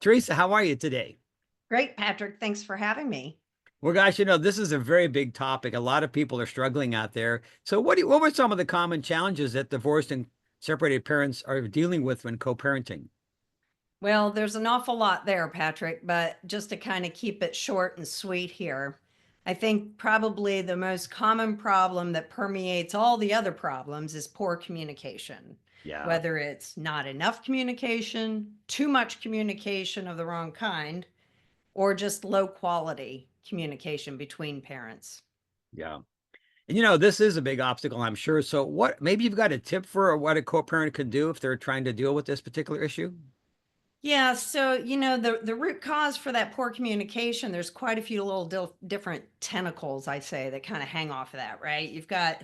Teresa, how are you today? Great, Patrick. Thanks for having me. Well, gosh, this is a very big topic. A lot of people are struggling out there. So what were some of the common challenges that divorced and separated parents are dealing with when co-parenting? Well, there's an awful lot there, Patrick, but just to kind of keep it short and sweet here, I think probably the most common problem that permeates all the other problems is poor communication. Yeah, Whether it's not enough communication, too much communication of the wrong kind, or just low quality communication between parents. yeah. And this is a big obstacle, I'm sure. So maybe you've got a tip for what a co-parent could do if they're trying to deal with this particular issue? Yeah, so the root cause for that poor communication, there's quite a few little different tentacles, I say, that kind of hang off of that, right? You've got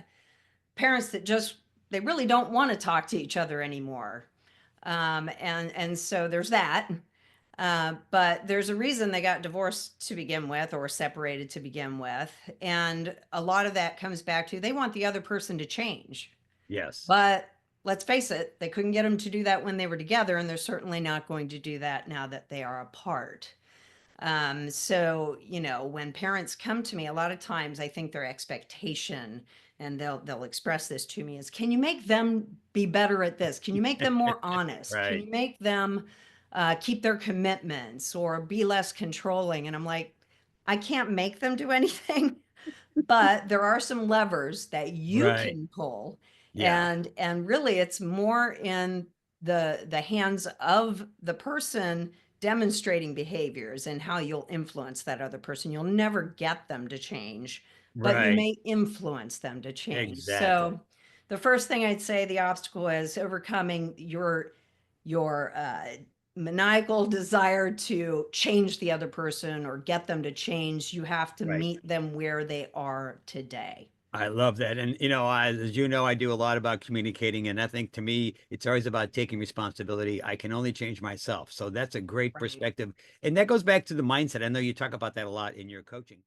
parents that just they really don't want to talk to each other anymore, and so there's that. But there's a reason they got divorced to begin with or separated to begin with, and a lot of that comes back to they want the other person to change. Yes. But let's face it, they couldn't get them to do that when they were together, and they're certainly not going to do that now that they are apart. So when parents come to me, a lot of times I think their expectation, and they'll express this to me, is can you make them be better at this? Can you make them more honest? Can Right. you make them keep their commitments or be less controlling? And I'm like, I can't make them do anything. But there are some levers that you Right. can pull, Yeah. and really it's more in the hands of the person demonstrating behaviors and how you'll influence that other person. You'll never get them to change, but you Right. may influence them to change. Exactly. So the first thing I'd say the obstacle is overcoming your maniacal desire to change the other person or get them to change. You have to Right. meet them where they are today. I love that. And, as you know, I do a lot about communicating. And I think to me, it's always about taking responsibility. I can only change myself. So that's a great Right. perspective. And that goes back to the mindset. I know you talk about that a lot in your coaching.